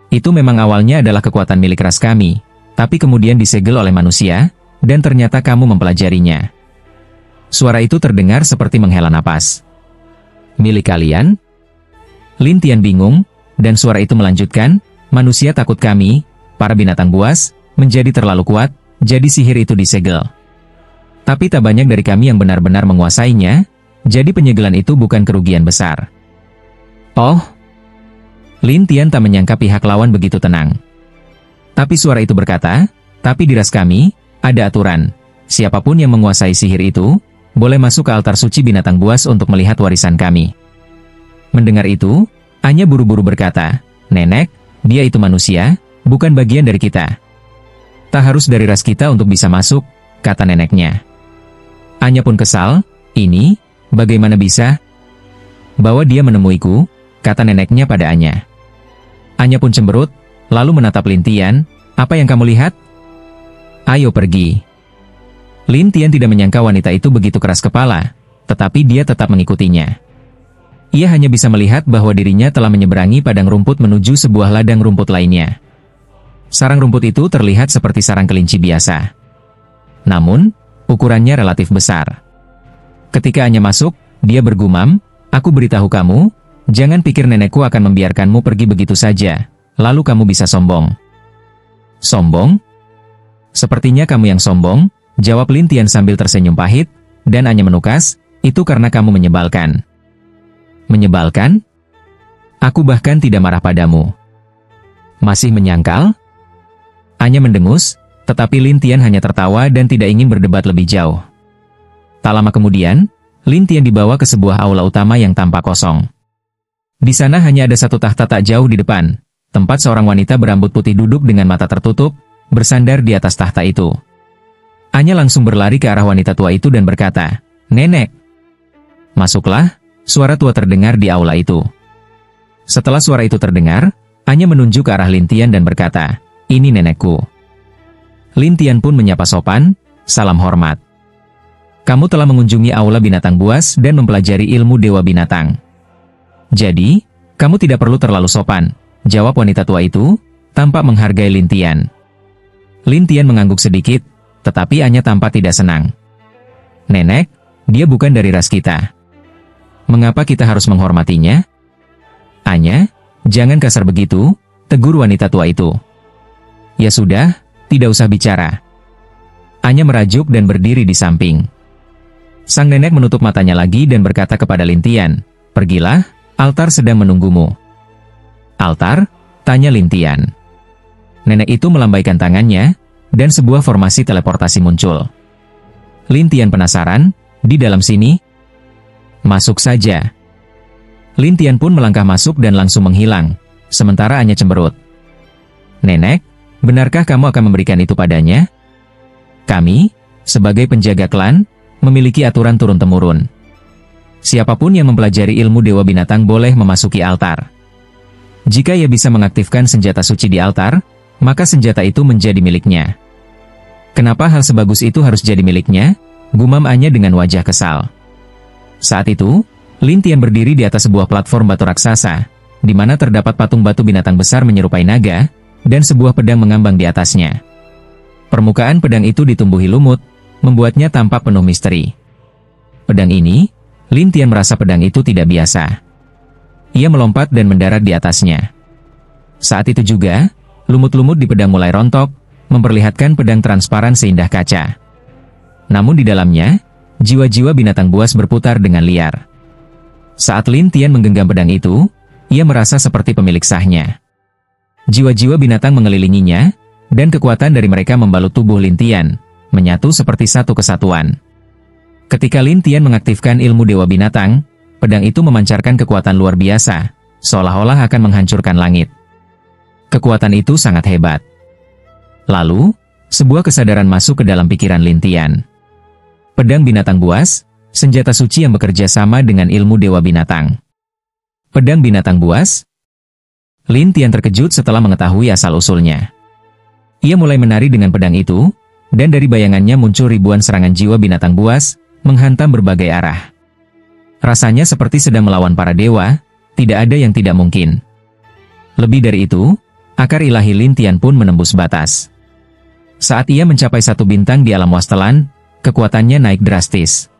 Itu memang awalnya adalah kekuatan milik ras kami, tapi kemudian disegel oleh manusia, dan ternyata kamu mempelajarinya. Suara itu terdengar seperti menghela napas. Milik kalian? Lin Tian bingung, dan suara itu melanjutkan, manusia takut kami, para binatang buas, menjadi terlalu kuat, jadi sihir itu disegel. Tapi tak banyak dari kami yang benar-benar menguasainya, jadi penyegelan itu bukan kerugian besar. Oh, Lin Tian tak menyangka pihak lawan begitu tenang. Tapi suara itu berkata, tapi di ras kami, ada aturan. Siapapun yang menguasai sihir itu, boleh masuk ke altar suci binatang buas untuk melihat warisan kami. Mendengar itu, Anya buru-buru berkata, nenek, dia itu manusia, bukan bagian dari kita. Tak harus dari ras kita untuk bisa masuk, kata neneknya. Anya pun kesal, ini, bagaimana bisa? Bawa dia menemuiku, kata neneknya pada Anya. Anya pun cemberut, lalu menatap Lin Tian, apa yang kamu lihat? Ayo pergi. Lin Tian tidak menyangka wanita itu begitu keras kepala, tetapi dia tetap mengikutinya. Ia hanya bisa melihat bahwa dirinya telah menyeberangi padang rumput menuju sebuah ladang rumput lainnya. Sarang rumput itu terlihat seperti sarang kelinci biasa. Namun, ukurannya relatif besar. Ketika Anya masuk, dia bergumam, aku beritahu kamu, jangan pikir nenekku akan membiarkanmu pergi begitu saja, lalu kamu bisa sombong. Sombong? Sepertinya kamu yang sombong, Jawab Lin Tian sambil tersenyum pahit, dan Anya menukas, itu karena kamu menyebalkan. Menyebalkan? Aku bahkan tidak marah padamu. Masih menyangkal? Anya mendengus, tetapi Lin Tian hanya tertawa dan tidak ingin berdebat lebih jauh. Tak lama kemudian, Lin Tian dibawa ke sebuah aula utama yang tampak kosong. Di sana hanya ada satu tahta tak jauh di depan, tempat seorang wanita berambut putih duduk dengan mata tertutup, bersandar di atas tahta itu. Anya langsung berlari ke arah wanita tua itu dan berkata, "Nenek." "Masuklah," suara tua terdengar di aula itu. Setelah suara itu terdengar, Anya menunjuk ke arah Lin Tian dan berkata, "Ini nenekku." Lin Tian pun menyapa sopan, "Salam hormat. Kamu telah mengunjungi aula binatang buas dan mempelajari ilmu dewa binatang. Jadi, kamu tidak perlu terlalu sopan," jawab wanita tua itu, tampak menghargai Lin Tian. Lin Tian mengangguk sedikit, tetapi Anya tampak tidak senang. "Nenek, dia bukan dari ras kita. Mengapa kita harus menghormatinya?" "Anya, jangan kasar begitu," tegur wanita tua itu. "Ya sudah, tidak usah bicara." Anya merajuk dan berdiri di samping. Sang nenek menutup matanya lagi dan berkata kepada Lin Tian, "Pergilah, altar sedang menunggumu." "Altar?" tanya Lin Tian. Nenek itu melambaikan tangannya, dan sebuah formasi teleportasi muncul. Lin Tian penasaran, "Di dalam sini?" "Masuk saja." Lin Tian pun melangkah masuk dan langsung menghilang, sementara Anya cemberut. "Nenek, benarkah kamu akan memberikan itu padanya? Kami, sebagai penjaga klan, memiliki aturan turun-temurun. Siapapun yang mempelajari ilmu dewa binatang boleh memasuki altar. Jika ia bisa mengaktifkan senjata suci di altar, maka senjata itu menjadi miliknya." "Kenapa hal sebagus itu harus jadi miliknya?" gumam Anya dengan wajah kesal. Saat itu, Lin Tian berdiri di atas sebuah platform batu raksasa, di mana terdapat patung batu binatang besar menyerupai naga, dan sebuah pedang mengambang di atasnya. Permukaan pedang itu ditumbuhi lumut, membuatnya tampak penuh misteri. Pedang ini, Lin Tian merasa pedang itu tidak biasa. Ia melompat dan mendarat di atasnya. Saat itu juga, lumut-lumut di pedang mulai rontok, memperlihatkan pedang transparan seindah kaca. Namun di dalamnya, jiwa-jiwa binatang buas berputar dengan liar. Saat Lin Tian menggenggam pedang itu, ia merasa seperti pemilik sahnya. Jiwa-jiwa binatang mengelilinginya, dan kekuatan dari mereka membalut tubuh Lin Tian, menyatu seperti satu kesatuan. Ketika Lin Tian mengaktifkan ilmu dewa binatang, pedang itu memancarkan kekuatan luar biasa, seolah-olah akan menghancurkan langit. Kekuatan itu sangat hebat. Lalu, sebuah kesadaran masuk ke dalam pikiran Lin Tian. Pedang binatang buas, senjata suci yang bekerja sama dengan ilmu dewa binatang. Pedang binatang buas? Lin Tian terkejut setelah mengetahui asal-usulnya. Ia mulai menari dengan pedang itu, dan dari bayangannya muncul ribuan serangan jiwa binatang buas, menghantam berbagai arah. Rasanya seperti sedang melawan para dewa, tidak ada yang tidak mungkin. Lebih dari itu, akar ilahi Lin Tian pun menembus batas. Saat ia mencapai 1 bintang di alam wastelan, kekuatannya naik drastis.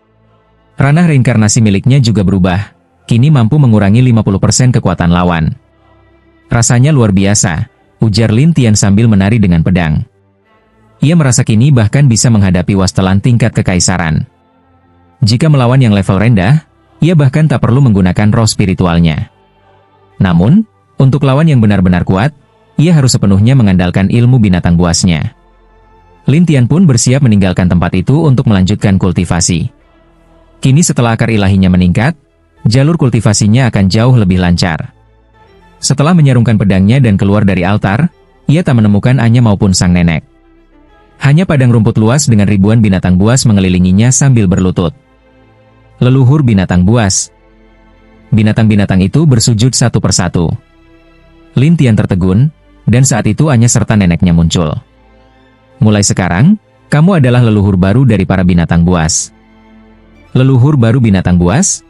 Ranah reinkarnasi miliknya juga berubah, kini mampu mengurangi 50% kekuatan lawan. Rasanya luar biasa, ujar Lin Tian sambil menari dengan pedang. Ia merasa kini bahkan bisa menghadapi wastelan tingkat kekaisaran. Jika melawan yang level rendah, ia bahkan tak perlu menggunakan roh spiritualnya. Namun, untuk lawan yang benar-benar kuat, ia harus sepenuhnya mengandalkan ilmu binatang buasnya. Lin Tian pun bersiap meninggalkan tempat itu untuk melanjutkan kultivasi. Kini setelah akar ilahinya meningkat, jalur kultivasinya akan jauh lebih lancar. Setelah menyarungkan pedangnya dan keluar dari altar, ia tak menemukan Anya maupun sang nenek. Hanya padang rumput luas dengan ribuan binatang buas mengelilinginya sambil berlutut. Leluhur binatang buas. Binatang-binatang itu bersujud satu persatu. Lin Tian tertegun, dan saat itu Anya serta neneknya muncul. "Mulai sekarang, kamu adalah leluhur baru dari para binatang buas." "Leluhur baru binatang buas?"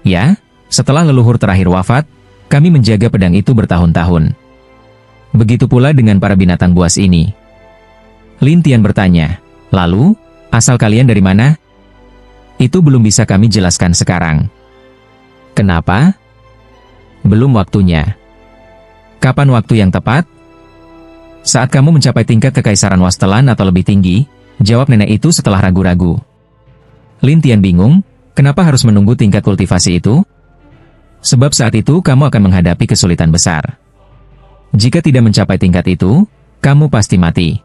"Ya, setelah leluhur terakhir wafat, kami menjaga pedang itu bertahun-tahun. Begitu pula dengan para binatang buas ini." Lin Tian bertanya, "Lalu, asal kalian dari mana?" "Itu belum bisa kami jelaskan sekarang." "Kenapa?" "Belum waktunya." "Kapan waktu yang tepat?" "Saat kamu mencapai tingkat kekaisaran wastelan atau lebih tinggi, jawab nenek itu setelah ragu-ragu. Lin Tian bingung, kenapa harus menunggu tingkat kultivasi itu? Sebab saat itu kamu akan menghadapi kesulitan besar. Jika tidak mencapai tingkat itu, kamu pasti mati.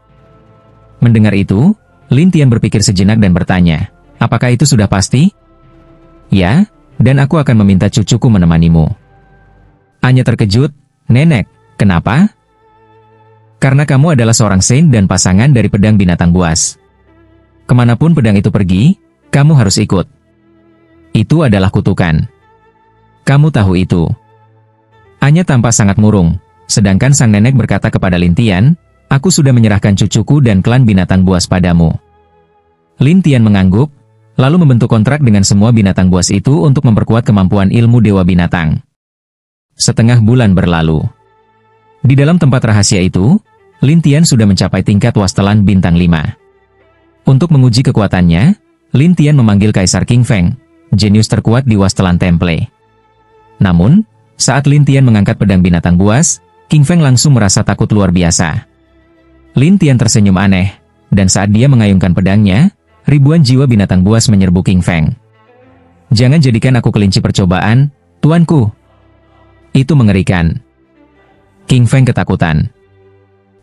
Mendengar itu, Lin Tian berpikir sejenak dan bertanya, apakah itu sudah pasti? Ya, dan aku akan meminta cucuku menemanimu. Anya terkejut, nenek, kenapa? Karena kamu adalah seorang saint dan pasangan dari pedang binatang buas. Kemanapun pedang itu pergi, kamu harus ikut. Itu adalah kutukan. Kamu tahu itu. Anya tampak sangat murung, sedangkan sang nenek berkata kepada Lin Tian, aku sudah menyerahkan cucuku dan klan binatang buas padamu. Lin Tian mengangguk, lalu membentuk kontrak dengan semua binatang buas itu untuk memperkuat kemampuan ilmu dewa binatang. Setengah bulan berlalu. Di dalam tempat rahasia itu, Lin Tian sudah mencapai tingkat wastelan bintang 5. Untuk menguji kekuatannya, Lin Tian memanggil Kaisar King Feng, jenius terkuat di wastelan Temple. Namun, saat Lin Tian mengangkat pedang binatang buas, King Feng langsung merasa takut luar biasa. Lin Tian tersenyum aneh, dan saat dia mengayunkan pedangnya, ribuan jiwa binatang buas menyerbu King Feng. Jangan jadikan aku kelinci percobaan, tuanku. Itu mengerikan. King Feng ketakutan.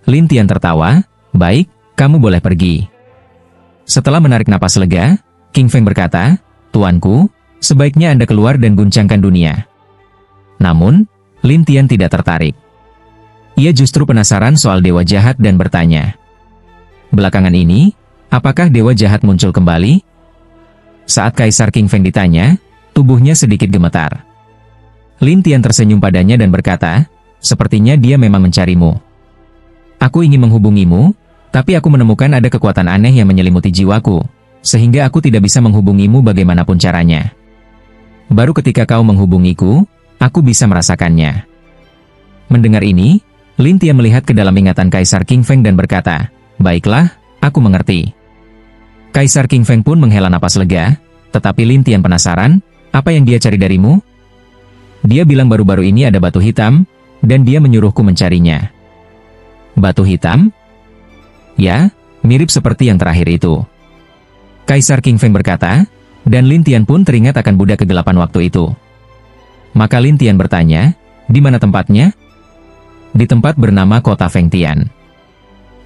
Lin Tian tertawa, baik, kamu boleh pergi. Setelah menarik napas lega, King Feng berkata, tuanku, sebaiknya Anda keluar dan guncangkan dunia. Namun, Lin Tian tidak tertarik. Ia justru penasaran soal dewa jahat dan bertanya. Belakangan ini, apakah dewa jahat muncul kembali? Saat Kaisar King Feng ditanya, tubuhnya sedikit gemetar. Lin Tian tersenyum padanya dan berkata, sepertinya dia memang mencarimu. Aku ingin menghubungimu, tapi aku menemukan ada kekuatan aneh yang menyelimuti jiwaku, sehingga aku tidak bisa menghubungimu bagaimanapun caranya. Baru ketika kau menghubungiku, aku bisa merasakannya. Mendengar ini, Lin Tian melihat ke dalam ingatan Kaisar King Feng dan berkata, baiklah, aku mengerti. Kaisar King Feng pun menghela napas lega, tetapi Lin Tian penasaran, apa yang dia cari darimu? Dia bilang baru-baru ini ada batu hitam, dan dia menyuruhku mencarinya. Batu hitam? Ya, mirip seperti yang terakhir itu. Kaisar King Feng berkata, dan Lin Tian pun teringat akan budak kegelapan waktu itu. Maka Lin Tian bertanya, di mana tempatnya? Di tempat bernama Kota Feng Tian.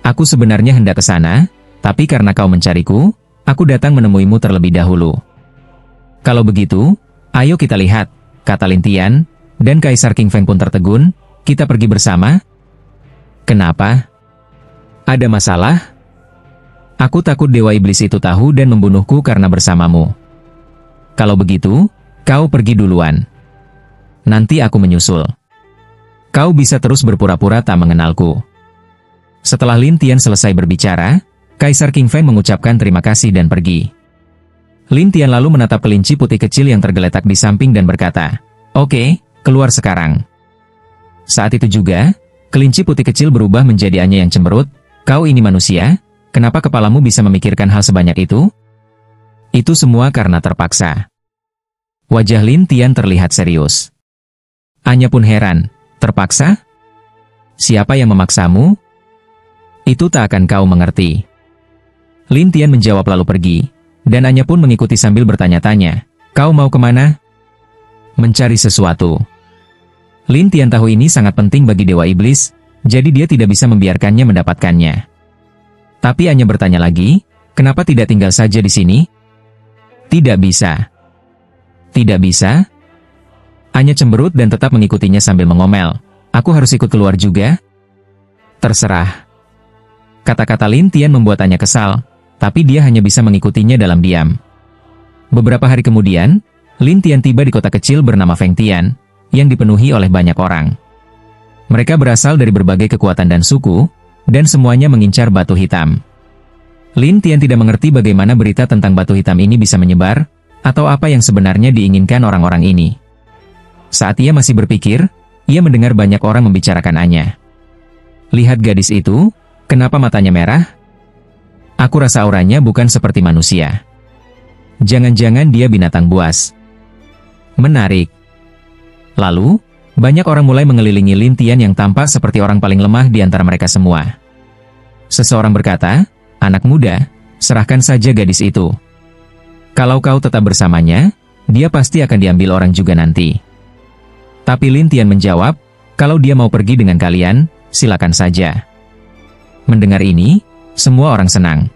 Aku sebenarnya hendak ke sana, tapi karena kau mencariku, aku datang menemuimu terlebih dahulu. Kalau begitu, ayo kita lihat, kata Lin Tian, dan Kaisar King Feng pun tertegun, kita pergi bersama? Kenapa? Ada masalah? Aku takut Dewa Iblis itu tahu dan membunuhku karena bersamamu. Kalau begitu, kau pergi duluan. Nanti aku menyusul. Kau bisa terus berpura-pura tak mengenalku. Setelah Lin Tian selesai berbicara, Kaisar King Feng mengucapkan terima kasih dan pergi. Lin Tian lalu menatap kelinci putih kecil yang tergeletak di samping dan berkata, oke, keluar sekarang. Saat itu juga, kelinci putih kecil berubah menjadi Anya yang cemberut, kau ini manusia, kenapa kepalamu bisa memikirkan hal sebanyak itu? Itu semua karena terpaksa. Wajah Lin Tian terlihat serius. Anya pun heran, terpaksa? Siapa yang memaksamu? Itu tak akan kau mengerti. Lin Tian menjawab lalu pergi, dan Anya pun mengikuti sambil bertanya-tanya, kau mau kemana? Mencari sesuatu. Lin Tian tahu ini sangat penting bagi Dewa Iblis, jadi dia tidak bisa membiarkannya mendapatkannya. Tapi Anya bertanya lagi, kenapa tidak tinggal saja di sini? Tidak bisa. Tidak bisa? Anya cemberut dan tetap mengikutinya sambil mengomel, aku harus ikut keluar juga? Terserah. Kata-kata Lin Tian membuat Anya kesal, tapi dia hanya bisa mengikutinya dalam diam. Beberapa hari kemudian, Lin Tian tiba di kota kecil bernama Feng Tian, yang dipenuhi oleh banyak orang. Mereka berasal dari berbagai kekuatan dan suku, dan semuanya mengincar batu hitam. Lin Tian tidak mengerti bagaimana berita tentang batu hitam ini bisa menyebar, atau apa yang sebenarnya diinginkan orang-orang ini. Saat ia masih berpikir, ia mendengar banyak orang membicarakan Anya. Lihat gadis itu, kenapa matanya merah? Aku rasa auranya bukan seperti manusia. Jangan-jangan dia binatang buas. Menarik. Lalu, banyak orang mulai mengelilingi Lin Tian yang tampak seperti orang paling lemah di antara mereka semua. Seseorang berkata, anak muda, serahkan saja gadis itu. Kalau kau tetap bersamanya, dia pasti akan diambil orang juga nanti. Tapi Lin Tian menjawab, kalau dia mau pergi dengan kalian, silakan saja. Mendengar ini, semua orang senang.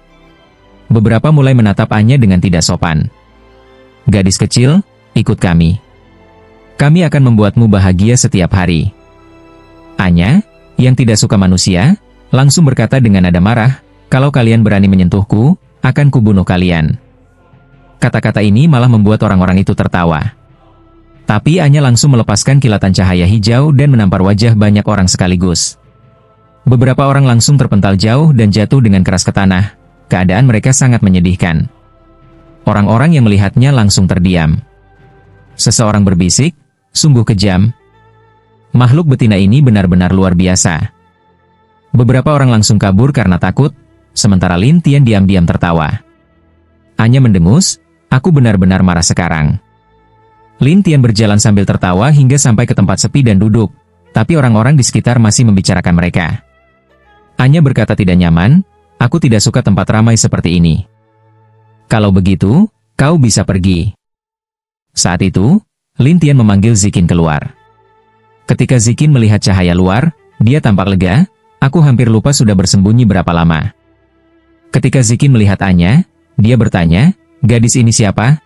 Beberapa mulai menatap Anya dengan tidak sopan. Gadis kecil, ikut kami. Kami akan membuatmu bahagia setiap hari. Anya, yang tidak suka manusia, langsung berkata dengan nada marah, kalau kalian berani menyentuhku, akan kubunuh kalian. Kata-kata ini malah membuat orang-orang itu tertawa. Tapi Anya langsung melepaskan kilatan cahaya hijau dan menampar wajah banyak orang sekaligus. Beberapa orang langsung terpental jauh dan jatuh dengan keras ke tanah. Keadaan mereka sangat menyedihkan. Orang-orang yang melihatnya langsung terdiam. Seseorang berbisik, sungguh kejam. Makhluk betina ini benar-benar luar biasa. Beberapa orang langsung kabur karena takut, sementara Lin Tian diam-diam tertawa. Anya mendengus, aku benar-benar marah sekarang. Lin Tian berjalan sambil tertawa hingga sampai ke tempat sepi dan duduk, tapi orang-orang di sekitar masih membicarakan mereka. Anya berkata tidak nyaman, aku tidak suka tempat ramai seperti ini. Kalau begitu, kau bisa pergi. Saat itu, Lin Tian memanggil Zikin keluar. Ketika Zikin melihat cahaya luar, dia tampak lega, aku hampir lupa sudah bersembunyi berapa lama. Ketika Zikin melihat Anya, dia bertanya, gadis ini siapa?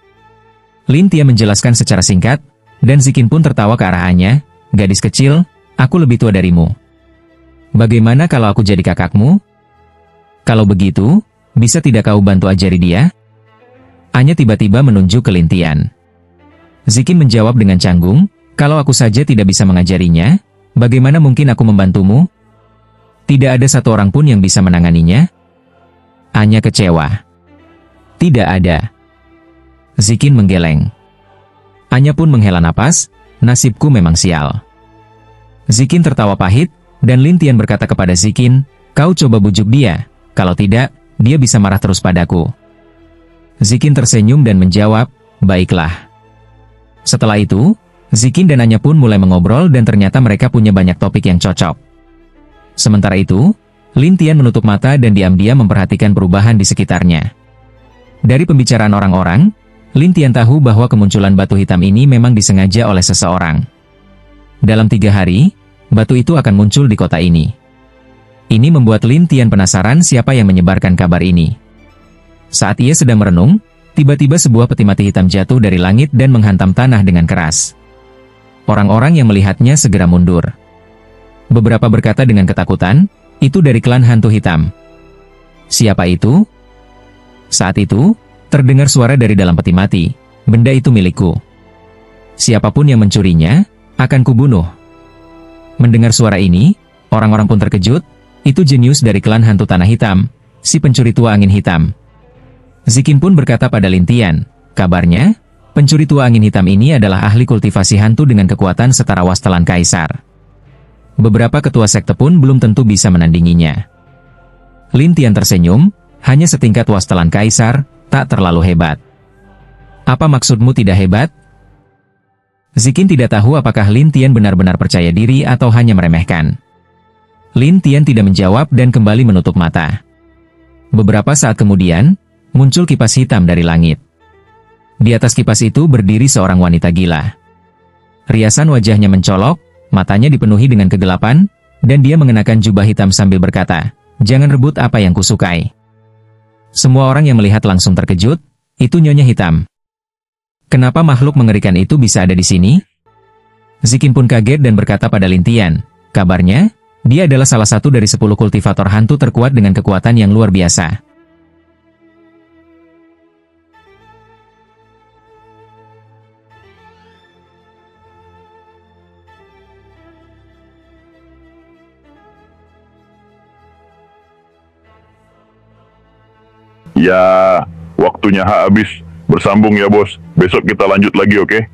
Lin Tian menjelaskan secara singkat, dan Zikin pun tertawa ke arah Anya, gadis kecil, aku lebih tua darimu. Bagaimana kalau aku jadi kakakmu? Kalau begitu, bisa tidak kau bantu ajari dia? Anya tiba-tiba menunjuk ke Lin Tian. Zikin menjawab dengan canggung, kalau aku saja tidak bisa mengajarinya, bagaimana mungkin aku membantumu? Tidak ada satu orang pun yang bisa menanganinya? Anya kecewa. Tidak ada. Zikin menggeleng. Anya pun menghela napas, nasibku memang sial. Zikin tertawa pahit, dan Lin Tian berkata kepada Zikin, kau coba bujuk dia, kalau tidak, dia bisa marah terus padaku. Zikin tersenyum dan menjawab, baiklah. Setelah itu, Zikin dan Anya pun mulai mengobrol dan ternyata mereka punya banyak topik yang cocok. Sementara itu, Lin Tian menutup mata dan diam-diam memperhatikan perubahan di sekitarnya. Dari pembicaraan orang-orang, Lin Tian tahu bahwa kemunculan batu hitam ini memang disengaja oleh seseorang. Dalam 3 hari, batu itu akan muncul di kota ini. Ini membuat Lin Tian penasaran siapa yang menyebarkan kabar ini. Saat ia sedang merenung, tiba-tiba sebuah peti mati hitam jatuh dari langit dan menghantam tanah dengan keras. Orang-orang yang melihatnya segera mundur. Beberapa berkata dengan ketakutan, itu dari klan hantu hitam. Siapa itu? Saat itu, terdengar suara dari dalam peti mati, benda itu milikku. Siapapun yang mencurinya, akan kubunuh. Mendengar suara ini, orang-orang pun terkejut, itu jenius dari klan hantu tanah hitam, si pencuri tua angin hitam. Zikin pun berkata pada Lin Tian, kabarnya, pencuri tua angin hitam ini adalah ahli kultivasi hantu dengan kekuatan setara Wastelan Kaisar. Beberapa ketua sekte pun belum tentu bisa menandinginya. Lin Tian tersenyum, hanya setingkat Wastelan Kaisar, tak terlalu hebat. Apa maksudmu tidak hebat? Zikin tidak tahu apakah Lin Tian benar-benar percaya diri atau hanya meremehkan. Lin Tian tidak menjawab dan kembali menutup mata. Beberapa saat kemudian, muncul kipas hitam dari langit. Di atas kipas itu berdiri seorang wanita gila. Riasan wajahnya mencolok, matanya dipenuhi dengan kegelapan, dan dia mengenakan jubah hitam sambil berkata, jangan rebut apa yang kusukai. Semua orang yang melihat langsung terkejut, itu Nyonya Hitam. Kenapa makhluk mengerikan itu bisa ada di sini? Zikin pun kaget dan berkata pada Lin Tian, kabarnya, dia adalah salah satu dari 10 kultivator hantu terkuat dengan kekuatan yang luar biasa. Ya, waktunya habis. Bersambung ya bos. Besok kita lanjut lagi, oke?